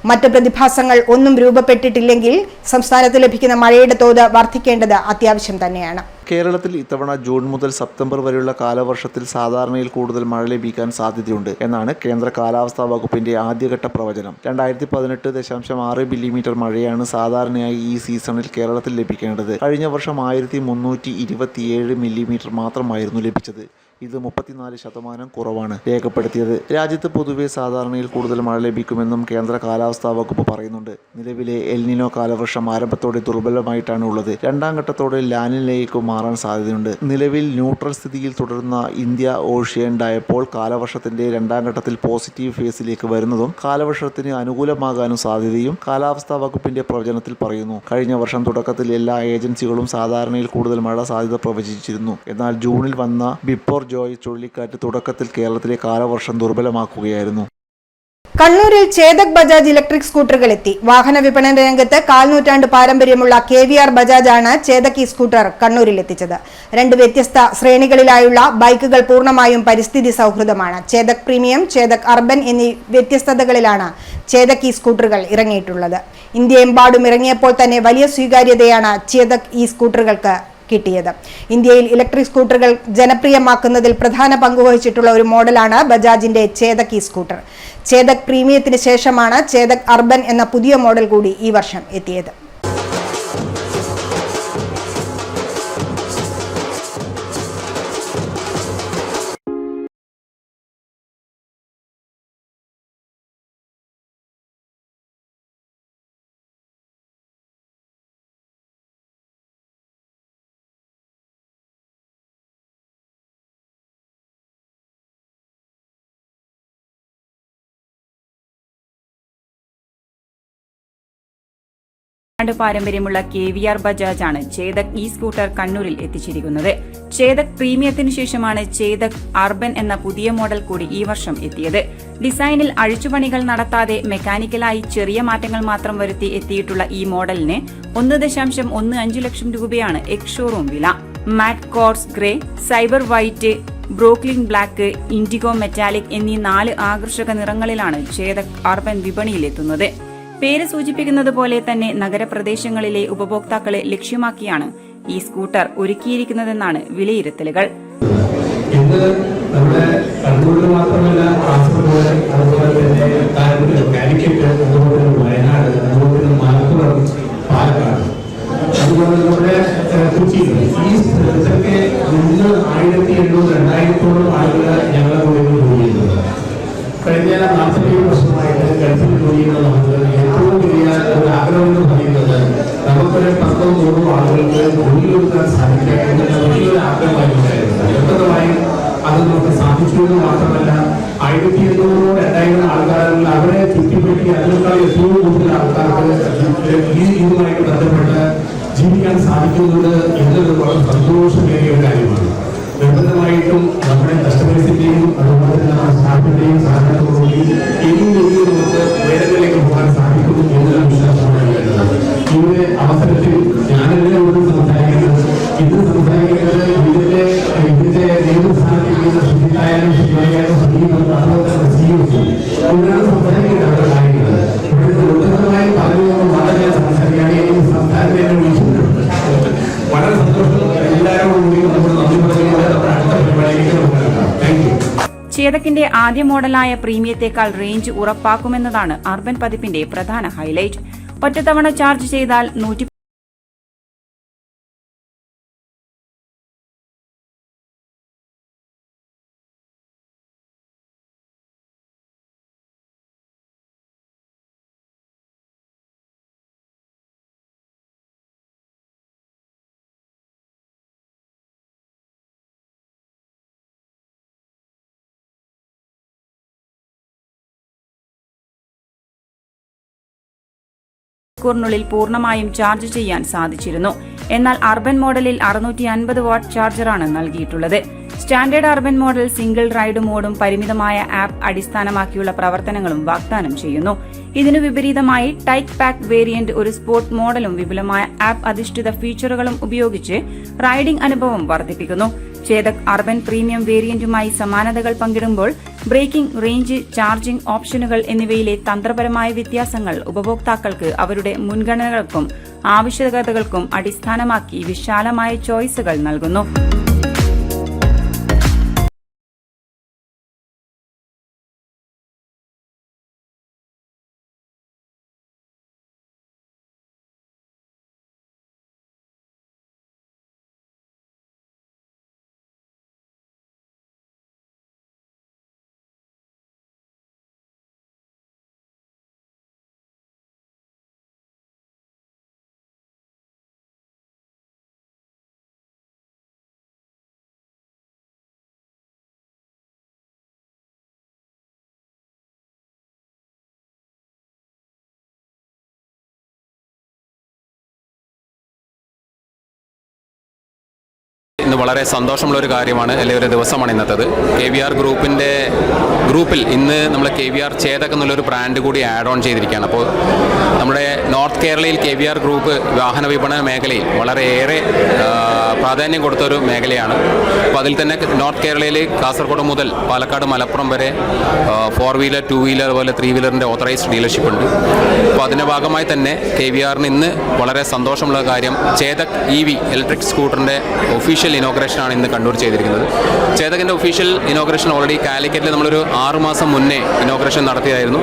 മറ്റ് പ്രതിഭാസങ്ങൾ ഒന്നും രൂപപ്പെട്ടിട്ടില്ലെങ്കിൽ സംസ്ഥാനത്ത് ലഭിക്കുന്ന മഴയുടെ തോത് വർദ്ധിക്കേണ്ടത് അത്യാവശ്യം തന്നെയാണ്. കേരളത്തിൽ ഇത്തവണ ജൂൺ മുതൽ സെപ്റ്റംബർ വരെയുള്ള കാലവർഷത്തിൽ സാധാരണയിൽ കൂടുതൽ മഴ ലഭിക്കാൻ സാധ്യതയുണ്ട് എന്നാണ് കേന്ദ്ര കാലാവസ്ഥാ വകുപ്പിന്റെ ആദ്യഘട്ട പ്രവചനം. 2018.6 മില്ലിമീറ്റർ മഴയാണ് സാധാരണയായി ഈ സീസണിൽ കേരളത്തിൽ ലഭിക്കേണ്ടത്. കഴിഞ്ഞ വർഷം 1327 മില്ലിമീറ്റർ മാത്രമായിരുന്നു ലഭിച്ചത്. ഇത് 34% കുറവാണ് രേഖപ്പെടുത്തിയത്. രാജ്യത്ത് പൊതുവെ സാധാരണയിൽ കൂടുതൽ മഴ ലഭിക്കുമെന്നും കേന്ദ്ര കാലാവസ്ഥാ വകുപ്പ് പറയുന്നുണ്ട്. നിലവിലെ എൽനിനോ കാലവർഷം ആരംഭത്തോടെ ദുർബലമായിട്ടാണ് ഉള്ളത്. 2ാം ഘട്ടത്തോടെ ലാനിനയിലേക്ക് മാറാൻ സാധ്യതയുണ്ട്. നിലവിൽ ന്യൂട്രൽ സ്ഥിതിയിൽ തുടരുന്ന ഇന്ത്യ ഓഷ്യൻ ഡയപ്പോൾ കാലവർഷത്തിന്റെ 2ാം ഘട്ടത്തിൽ പോസിറ്റീവ് ഫേസിലേക്ക് വരുന്നതും കാലവർഷത്തിന് അനുകൂലമാകാനും സാധ്യതയും കാലാവസ്ഥാ വകുപ്പിന്റെ പ്രവചനത്തിൽ പറയുന്നു. കഴിഞ്ഞ വർഷം തുടക്കത്തിൽ എല്ലാ ഏജൻസികളും സാധാരണയിൽ കൂടുതൽ മഴ സാധ്യത പ്രവചിച്ചിരുന്നു. എന്നാൽ ജൂണിൽ വന്ന ബിപ്പോർ ജോയ് ചുഴലിക്കാറ്റ് തുടക്കത്തിൽ കേരളത്തിലെ കാലവർഷം ദുർബലമാക്കുകയായിരുന്നു. കണ്ണൂരിൽ ചേതക് ബജാജ് ഇലക്ട്രിക് സ്കൂട്ടറുകൾ എത്തി. വാഹന വിപണന രംഗത്ത് 1/4 നൂറ്റാണ്ട് പാരമ്പര്യമുള്ള KVR ബജാജാണ് ചേതക് സ്കൂട്ടർ കണ്ണൂരിൽ എത്തിച്ചത്. 2 വ്യത്യസ്ത ശ്രേണികളിലായുള്ള ബൈക്കുകൾ പൂർണ്ണമായും പരിസ്ഥിതി സൗഹൃദമാണ്. ചേതക് പ്രീമിയം, ചേതക് അർബൻ എന്നീ വ്യത്യസ്തതകളിലാണ് ചേതക് സ്കൂട്ടറുകൾ ഇറങ്ങിയിട്ടുള്ളത്. ഇന്ത്യയെമ്പാടും ഇറങ്ങിയപ്പോൾ തന്നെ വലിയ സ്വീകാര്യതയാണ് ചേതക് സ്കൂട്ടറുകൾക്ക് കിട്ടിയത്. ഇന്ത്യയിൽ ഇലക്ട്രിക് സ്കൂട്ടറുകൾ ജനപ്രിയമാക്കുന്നതിൽ പ്രധാന പങ്കുവഹിച്ചിട്ടുള്ള ഒരു മോഡലാണ് ബജാജിന്റെ ചേതക് സ്കൂട്ടർ. ചേതക് പ്രീമിയത്തിന് ശേഷമാണ് ചേതക് അർബൻ എന്ന പുതിയ മോഡൽ കൂടി ഈ വർഷം എത്തിയത്. പാരമ്പര്യമുള്ള KVR ബജാജാണ് ചേതക് സ്കൂട്ടർ കണ്ണൂരിൽ എത്തിച്ചിരിക്കുന്നത്. ചേതക് പ്രീമിയത്തിനു ശേഷമാണ് ചേതക് അർബൻ എന്ന പുതിയ മോഡൽ കൂടി ഈ വർഷം എത്തിയത്. ഡിസൈനിൽ അഴിച്ചുപണികൾ നടത്താതെ മെക്കാനിക്കലായി ചെറിയ മാറ്റങ്ങൾ മാത്രം വരുത്തി എത്തിയിട്ടുള്ള ഈ മോഡലിന് 1.15 ലക്ഷം രൂപയാണ് എക്സ് ഷോറൂം വില. Matte coarse grey, cyber white, Brooklyn black, indigo metallic എന്നീ 4 ആകർഷക നിറങ്ങളിലാണ് ചേതക് അർബൻ വിപണിയിലെത്തുന്നത്. പേര് സൂചിപ്പിക്കുന്നത് പോലെ തന്നെ നഗരപ്രദേശങ്ങളിലെ ഉപഭോക്താക്കളെ ലക്ഷ്യമാക്കിയാണ് ഈ സ്കൂട്ടർ ഒരുക്കിയിരിക്കുന്നതെന്നാണ് വിലയിരുത്തലുകൾ. ഇന്ന് നമ്മുടെ കണ്ണൂരിൽ മാത്രമല്ല, കാസർഗോഡ്, അതുപോലെ തന്നെ കാലിക്കറ്റ്, അതുപോലെ വയനാട്, അതുപോലെ മലപ്പുറം, പാലക്കാട്, അതുപോലെ നമ്മുടെ കൊച്ചി, ഈ സ്ഥലത്തൊക്കെ ഇന്ന് 1800-2000 ആളുകൾ ഞങ്ങളെ കൂടെ ജോലി ചെയ്യുന്നത്. കഴിഞ്ഞ 47 വർഷമായിട്ട് ഗൾഫിൽ ജോലി ചെയ്യുന്ന നമുക്ക് ഏറ്റവും വലിയ ഒരു ആഗ്രഹം എന്ന് പറയുന്നത് നമുക്കൊരു 10-100 ആളുകൾക്ക് ജോലി കൊടുക്കാൻ സാധിക്കുക എന്നുള്ള വലിയൊരു ആഗ്രഹമായി ഉണ്ടായിരുന്നു. വ്യക്തമായി അത് നമുക്ക് സാധിച്ചു എന്ന് മാത്രമല്ല, 1800-2000 ആൾക്കാരിൽ അവരെ ചുറ്റിപ്പറ്റി അതിനേക്കാൾ ഏറ്റവും കൂടുതൽ ആൾക്കാർക്ക് ഇതുമായിട്ട് ബന്ധപ്പെട്ട് ജീവിക്കാൻ സാധിക്കുന്നുണ്ട് എന്നത് വളരെ സന്തോഷമേറിയ ഒരു കാര്യമാണ്. വ്യക്തമായിട്ടും നമ്മുടെ കസ്റ്റമേഴ്സിന്റെയും അതുപോലെ തന്നെ നമ്മുടെ സ്റ്റാഫിന്റെയും സഹകരണത്തോടുകൂടി ഇനിയും നമുക്ക് വേദനയിലേക്ക് പോകാൻ സാധിക്കുന്നു എന്നുള്ള വിശ്വാസമാണ് വരുന്നത്. ഇവിടെ അവസരത്തിൽ ഞാനെല്ലാവരോടും സംസാരിക്കുന്നത് ഇതിന്റെ നേതൃസ്ഥാനത്തിരിക്കുന്ന സുജിത്തായാലും ശിവയായാലും സംഗീതം അതുപോലെ തന്നെ സിഇഒ ഇവരാണ് സംസാരിക്കേണ്ട അവരുടെ കാര്യങ്ങൾ. ഇവിടുത്തെ ഉന്നതമായി പറഞ്ഞു വളരെ സംസാരിക്കുകയാണെങ്കിൽ സംസാരത്തെ വിളിച്ചിട്ടുണ്ട്. വളരെ സന്തോഷം. എല്ലാവരോടും കൂടി നമ്മൾ നന്ദി പറയുന്നത് നമ്മുടെ അടുത്ത പരിപാടിയിലേക്ക് നമുക്ക് താങ്ക് യു. ചേതക്കിന്റെ ആദ്യ മോഡലായ പ്രീമിയത്തെക്കാൾ റേഞ്ച് ഉറപ്പാക്കുമെന്നതാണ് അർബൻ പതിപ്പിന്റെ പ്രധാന ഹൈലൈറ്റ്. ഒറ്റത്തവണ ചാർജ് ചെയ്താൽ 100മണിക്കൂറിനുള്ളിൽ പൂർണ്ണമായും ചാർജ് ചെയ്യാൻ സാധിച്ചിരുന്നു. എന്നാൽ അർബൻ മോഡലിൽ 650 വാട്ട് ചാർജറാണ് നൽകിയിട്ടുള്ളത്. Standard urban model single ride മോഡും പരിമിതമായ ആപ്പ് അടിസ്ഥാനമാക്കിയുള്ള പ്രവർത്തനങ്ങളും വാഗ്ദാനം ചെയ്യുന്നു. ഇതിനു വിപരീതമായി ടൈറ്റ് പാക്ക് വേരിയന്റ് ഒരു സ്പോർട്ട് മോഡലും വിപുലമായ ആപ്പ് അധിഷ്ഠിത ഫീച്ചറുകളും ഉപയോഗിച്ച് റൈഡിംഗ് അനുഭവം വർദ്ധിപ്പിക്കുന്നു. ചേതക് അർബൻ പ്രീമിയം വേരിയന്റുമായി സമാനതകൾ പങ്കിടുമ്പോൾ ബ്രേക്കിംഗ്, റേഞ്ച്, ചാർജിംഗ് ഓപ്ഷനുകൾ എന്നിവയിലെ തന്ത്രപരമായ വ്യത്യാസങ്ങൾ ഉപഭോക്താക്കൾക്ക് അവരുടെ മുൻഗണനകൾക്കും ആവശ്യകതകൾക്കും അടിസ്ഥാനമാക്കി വിശാലമായ ചോയ്സുകൾ നൽകുന്നു. ഇന്ന് വളരെ സന്തോഷമുള്ള ഒരു കാര്യമാണ്, അല്ലെങ്കിൽ ഒരു ദിവസമാണ് ഇന്നത്തേത്. KVR ഗ്രൂപ്പിൽ ഇന്ന് നമ്മൾ KVR ചേതക് എന്നുള്ളൊരു ബ്രാൻഡ് കൂടി ആഡ് ഓൺ ചെയ്തിരിക്കുകയാണ്. അപ്പോൾ നമ്മുടെ നോർത്ത് കേരളയിൽ KVR ഗ്രൂപ്പ് വാഹന വിപണന മേഖലയിൽ വളരെയേറെ പ്രാധാന്യം കൊടുത്തൊരു മേഖലയാണ്. അപ്പോൾ അതിൽ തന്നെ നോർത്ത് കേരളയിൽ കാസർഗോഡ് മുതൽ പാലക്കാട്, മലപ്പുറം വരെ 4 വീലർ, 2 വീലർ അതുപോലെ 3 വീലറിൻ്റെ ഓതറൈസ്ഡ് ഡീലർഷിപ്പ് ഉണ്ട്. അപ്പോൾ അതിൻ്റെ ഭാഗമായി തന്നെ KVRന് ഇന്ന് വളരെ സന്തോഷമുള്ള കാര്യം, ചേതക് EV ഇലക്ട്രിക് സ്കൂട്ടറിൻ്റെ ഒഫീഷ്യൽ ഇനോഗ്രേഷനാണ് ഇന്ന് കണ്ണൂർ ചെയ്തിരിക്കുന്നത്. ചേതകിൻ്റെ ഒഫീഷ്യൽ ഇനോഗ്രേഷൻ ഓൾറെഡി കാലിക്കറ്റിൽ നമ്മളൊരു 6 മാസം മുന്നേ ഇനോഗ്രേഷൻ നടത്തിയായിരുന്നു.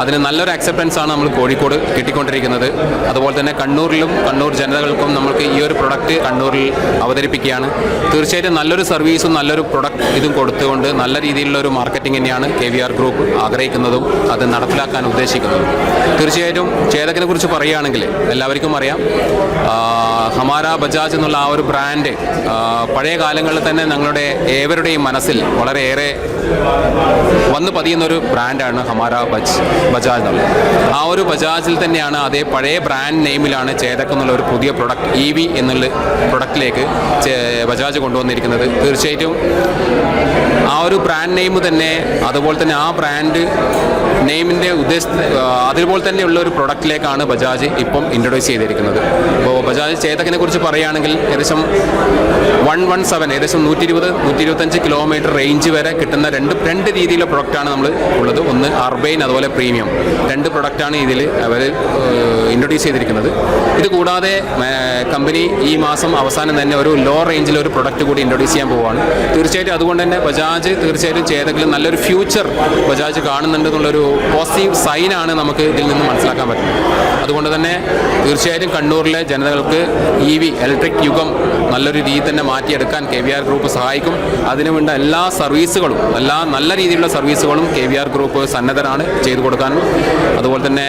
അതിന് നല്ലൊരു അക്സെപ്റ്റൻസ് ആണ് നമ്മൾ കോഴിക്കോട് കിട്ടിക്കൊണ്ടിരിക്കുന്നത്. അതുപോലെ തന്നെ കണ്ണൂരിലും കണ്ണൂർ ജനതകൾക്കും നമുക്ക് ഈ ഒരു പ്രൊഡക്റ്റ് കണ്ണൂരിൽ അവതരിപ്പിക്കുകയാണ്. തീർച്ചയായിട്ടും നല്ലൊരു സർവീസും നല്ലൊരു പ്രൊഡക്റ്റ് ഇതും കൊടുത്തുകൊണ്ട് നല്ല രീതിയിലുള്ള ഒരു മാർക്കറ്റിംഗ് തന്നെയാണ് KVR ഗ്രൂപ്പ് ആഗ്രഹിക്കുന്നതും അത് നടപ്പിലാക്കാൻ ഉദ്ദേശിക്കുന്നതും. തീർച്ചയായിട്ടും ചേതകിനെ കുറിച്ച് പറയുകയാണെങ്കിൽ എല്ലാവർക്കും അറിയാം, ഹമാര ബജാജ് എന്നുള്ള ആ ഒരു ബ്രാൻഡ് പഴയ കാലങ്ങളിൽ തന്നെ ഞങ്ങളുടെ ഏവരുടെയും മനസ്സിൽ വളരെയേറെ വന്ന് പതിയുന്നൊരു ബ്രാൻഡാണ് ഹമാര ബജാജ് എന്നുള്ളത്. ആ ഒരു ബജാജിൽ തന്നെയാണ് അതേ പഴയ ബ്രാൻഡ് നെയിമിലാണ് ചേതക് എന്നുള്ള ഒരു പുതിയ പ്രൊഡക്റ്റ് EV എന്നുള്ള പ്രൊഡക്റ്റിലേക്ക് ബജാജ് കൊണ്ടുവന്നിരിക്കുന്നത്. തീർച്ചയായിട്ടും ആ ഒരു ബ്രാൻഡ് നെയിം തന്നെ അതുപോലെ തന്നെ ആ ബ്രാൻഡ് നെയിമിൻ്റെ അതുപോലെ തന്നെയുള്ള ഒരു പ്രൊഡക്റ്റിലേക്കാണ് ബജാജ് ഇപ്പം ഇൻട്രൊഡ്യൂസ് ചെയ്തിരിക്കുന്നത്. അപ്പോൾ ബജാജ് ചേതകിനെ കുറിച്ച് പറയുകയാണെങ്കിൽ ഏകദേശം 117 ഏകദേശം 120-125 കിലോമീറ്റർ റേഞ്ച് വരെ കിട്ടുന്ന രണ്ട് രീതിയിലുള്ള പ്രൊഡക്റ്റാണ് നമ്മൾ ഉള്ളത്. ഒന്ന് അർബൈൻ, അതുപോലെ പ്രീമിയം, 2 പ്രൊഡക്റ്റാണ് ഇതിൽ അവർ ഇൻട്രൊഡ്യൂസ് ചെയ്തിരിക്കുന്നത്. ഇത് കൂടാതെ കമ്പനി ഈ മാസം അവസാനം തന്നെ ഒരു ലോ റേഞ്ചിൽ ഒരു പ്രൊഡക്റ്റ് കൂടി ഇൻട്രൊഡ്യൂസ് ചെയ്യാൻ പോവുകയാണ്. തീർച്ചയായിട്ടും അതുകൊണ്ട് തന്നെ ബജാജ് തീർച്ചയായിട്ടും ചേതകിൽ നല്ലൊരു ഫ്യൂച്ചർ ബജാജ് കാണുന്നുണ്ട് എന്നുള്ളൊരു പോസിറ്റീവ് സൈനാണ് നമുക്ക് ഇതിൽ നിന്ന് മനസ്സിലാക്കാൻ പറ്റുന്നത്. അതുകൊണ്ട് തന്നെ തീർച്ചയായിട്ടും കണ്ണൂരിലെ ജനതകൾക്ക് EV ഇലക്ട്രിക് യുഗം നല്ലൊരു രീതി തന്നെ മാറ്റിയെടുക്കാൻ KVR ഗ്രൂപ്പ് സഹായിക്കും. അതിനുവേണ്ട എല്ലാ സർവീസുകളും നല്ല രീതിയിലുള്ള സർവീസുകളും KVR ഗ്രൂപ്പ് സന്നദ്ധരാണ് ചെയ്തു കൊടുക്കാനും. അതുപോലെ തന്നെ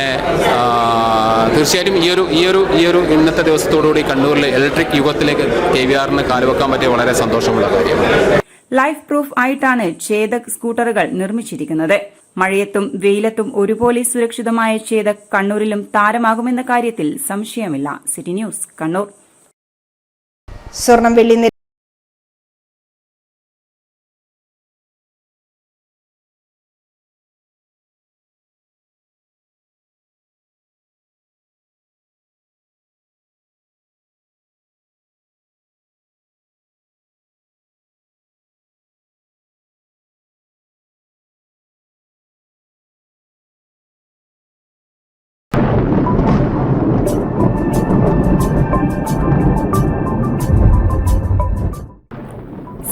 തീർച്ചയായിട്ടും ഈ ഒരു ഇന്നത്തെ ദിവസത്തോടുകൂടി കണ്ണൂരിലെ ഇലക്ട്രിക് യുഗത്തിലേക്ക് KVRന് കാലുവെക്കാൻ പറ്റിയ വളരെ സന്തോഷമുള്ള കാര്യമാണ്. ലൈഫ് പ്രൂഫ് ആയിട്ടാണ് ചേതക് സ്കൂട്ടറുകൾ നിർമ്മിച്ചിരിക്കുന്നത്. മഴയത്തും വെയിലത്തും ഒരുപോലെ സുരക്ഷിതമായ ചേതക് കണ്ണൂരിലും താരമാകുമെന്ന കാര്യത്തിൽ സംശയമില്ല. City news, Kannur. സ്വർണം വെള്ളി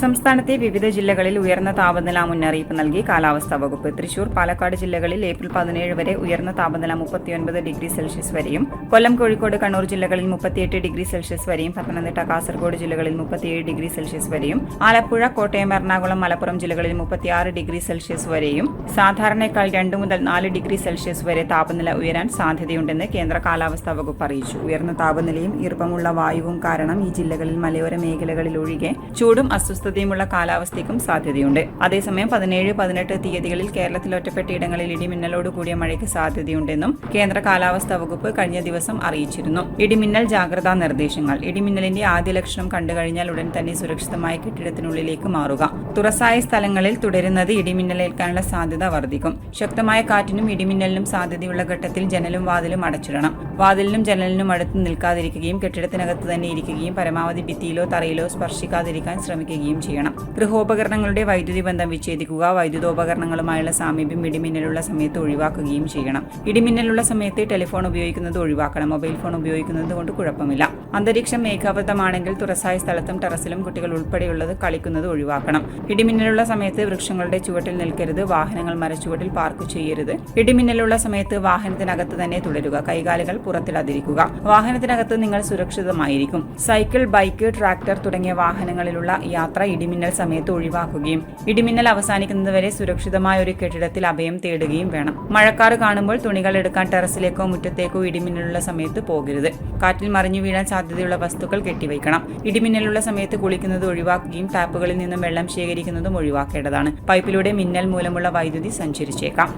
സംസ്ഥാനത്തെ വിവിധ ജില്ലകളിൽ ഉയർന്ന താപനില മുന്നറിയിപ്പ് നൽകി കാലാവസ്ഥാ വകുപ്പ്. തൃശൂർ, പാലക്കാട് ജില്ലകളിൽ ഏപ്രിൽ 17 വരെ ഉയർന്ന താപനില 39 ഡിഗ്രി സെൽഷ്യസ് വരെയും, കൊല്ലം, കോഴിക്കോട്, കണ്ണൂർ ജില്ലകളിൽ 38 ഡിഗ്രി സെൽഷ്യസ് വരെയും, പത്തനംതിട്ട, കാസർഗോഡ് ജില്ലകളിൽ 37 ഡിഗ്രി സെൽഷ്യസ് വരെയും, ആലപ്പുഴ, കോട്ടയം, എറണാകുളം, മലപ്പുറം ജില്ലകളിൽ 36 ഡിഗ്രി സെൽഷ്യസ് വരെയും സാധാരണയേക്കാൾ 2 മുതൽ 4 ഡിഗ്രി സെൽഷ്യസ് വരെ താപനില ഉയരാൻ സാധ്യതയുണ്ടെന്ന് കേന്ദ്ര കാലാവസ്ഥാ വകുപ്പ് അറിയിച്ചു. ഉയർന്ന താപനിലയും ഈർപ്പമുള്ള വായുവും കാരണം ഈ ജില്ലകളിൽ മലയോര മേഖലകളിൽ ഒഴികെ ചൂടും അസ്വസ്ഥതയുമുള്ള കാലാവസ്ഥയ്ക്കും സാധ്യതയുണ്ട്. അതേസമയം 17, 18 തീയതികളിൽ കേരളത്തിൽ ഒറ്റപ്പെട്ടയിടങ്ങളിൽ ഇടിമിന്നലോട് കൂടിയ മഴയ്ക്ക് സാധ്യതയുണ്ടെന്നും കേന്ദ്ര കാലാവസ്ഥാ വകുപ്പ് കഴിഞ്ഞ ദിവസം അറിയിച്ചിരുന്നു. ഇടിമിന്നൽ ജാഗ്രതാ നിർദ്ദേശങ്ങൾ. ഇടിമിന്നലിന്റെ ആദ്യ ലക്ഷണം കണ്ടുകഴിഞ്ഞാൽ ഉടൻ തന്നെ സുരക്ഷിതമായ കെട്ടിടത്തിനുള്ളിലേക്ക് മാറുക. തുറസായ സ്ഥലങ്ങളിൽ തുടരുന്നത് ഇടിമിന്നലേൽക്കാനുള്ള സാധ്യത വർദ്ധിക്കും. ശക്തമായ കാറ്റിനും ഇടിമിന്നലിനും സാധ്യതയുള്ള ഘട്ടത്തിൽ ജനലും വാതിലും അടച്ചിടണം. വാതിലിനും ജനലിനും അടുത്ത് നിൽക്കാതിരിക്കുകയും കെട്ടിടത്തിനകത്ത് തന്നെ ഇരിക്കുകയും പരമാവധി ഭിത്തിയിലോ തറയിലോ സ്പർശിക്കാതിരിക്കാൻ ശ്രമിക്കുകയും ചെയ്യണം. ഗൃഹോപകരണങ്ങളുടെ വൈദ്യുതി ബന്ധം വിച്ഛേദിക്കുക. വൈദ്യുതോപകരണങ്ങളുമായുള്ള സാമീപ്യം ഇടിമിന്നലുള്ള സമയത്ത് ഒഴിവാക്കുകയും ചെയ്യണം. ഇടിമിന്നലുള്ള സമയത്ത് ടെലിഫോൺ ഉപയോഗിക്കുന്നത് ഒഴിവാക്കണം. മൊബൈൽ ഫോൺ ഉപയോഗിക്കുന്നത് കൊണ്ട് കുഴപ്പമില്ല. അന്തരീക്ഷം മേഘാവൃതമാണെങ്കിൽ തുറസായ സ്ഥലത്തും ടെറസിലും കുട്ടികൾ ഉൾപ്പെടെയുള്ളത് കളിക്കുന്നത് ഒഴിവാക്കണം. ഇടിമിന്നലുള്ള സമയത്ത് വൃക്ഷങ്ങളുടെ ചുവട്ടിൽ നിൽക്കരുത്. വാഹനങ്ങൾ മരച്ചുവട്ടിൽ പാർക്ക് ചെയ്യരുത്. ഇടിമിന്നലുള്ള സമയത്ത് വാഹനത്തിനകത്ത് തന്നെ തുടരുക. കൈകാലുകൾ പുറത്തിടാതിരിക്കുക. വാഹനത്തിനകത്ത് നിങ്ങൾ സുരക്ഷിതമായിരിക്കും. സൈക്കിൾ, ബൈക്ക്, ട്രാക്ടർ തുടങ്ങിയ വാഹനങ്ങളിലുള്ള യാത്ര ഇടിമിന്നൽ സമയത്ത് ഒഴിവാക്കുകയും ഇടിമിന്നൽ അവസാനിക്കുന്നതുവരെ സുരക്ഷിതമായ ഒരു കെട്ടിടത്തിൽ അഭയം തേടുകയും വേണം. മഴക്കാറ് കാണുമ്പോൾ തുണികൾ എടുക്കാൻ ടെറസിലേക്കോ മുറ്റത്തേക്കോ ഇടിമിന്നലുള്ള സമയത്ത് പോകരുത്. കാറ്റിൽ മറിഞ്ഞു വീഴാൻ സാധ്യതയുള്ള വസ്തുക്കൾ കെട്ടിവയ്ക്കണം. ഇടിമിന്നലുള്ള സമയത്ത് കുളിക്കുന്നത് ഒഴിവാക്കുകയും ടാപ്പുകളിൽ നിന്നും വെള്ളം ശേഖരിക്കുന്നതും ഒഴിവാക്കേണ്ടതാണ്. പൈപ്പിലൂടെ മിന്നൽ മൂലമുള്ള വൈദ്യുതി സഞ്ചരിച്ചേക്കാം.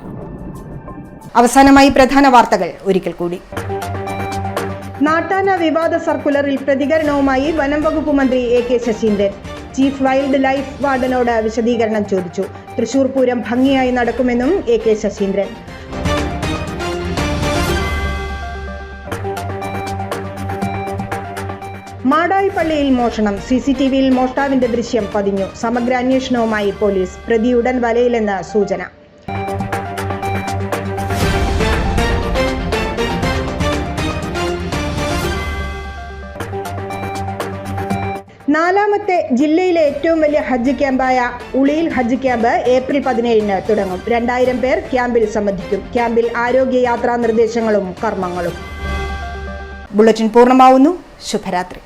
അവസാനമായി പ്രധാന വാർത്തകൾ ഒരിക്കൽ കൂടി. നാട്ടാന വിവാദ സർക്കുലറിൽ പ്രതികരണവുമായി വനം വകുപ്പ് മന്ത്രി AK Saseendran. Chief wildlife വാർഡനോട് വിശദീകരണം ചോദിച്ചു. തൃശൂർ പൂരം ഭംഗിയായി നടക്കുമെന്നും AK ശശീന്ദ്രൻ. മാടായി പള്ളിയിൽ മോഷണം. CCTVയിൽ മോഷ്ടാവിന്റെ ദൃശ്യം പതിഞ്ഞു. സമഗ്ര അന്വേഷണവുമായി പോലീസ്. പ്രതി ഉടൻ വലയിലെന്ന് സൂചന. നാലാമത്തെ ജില്ലയിലെ ഏറ്റവും വലിയ ഹജ്ജ് ക്യാമ്പായ ഉളിയിൽ ഹജ്ജ് ക്യാമ്പ് ഏപ്രിൽ 17 തുടങ്ങും. 2000 പേർ ക്യാമ്പിൽ സംബന്ധിക്കും. ക്യാമ്പിൽ ആരോഗ്യ യാത്രാ നിർദ്ദേശങ്ങളും കർമ്മങ്ങളും. ബുള്ളറ്റിൻ പൂർണ്ണമാവുന്നു. ശുഭരാത്രി.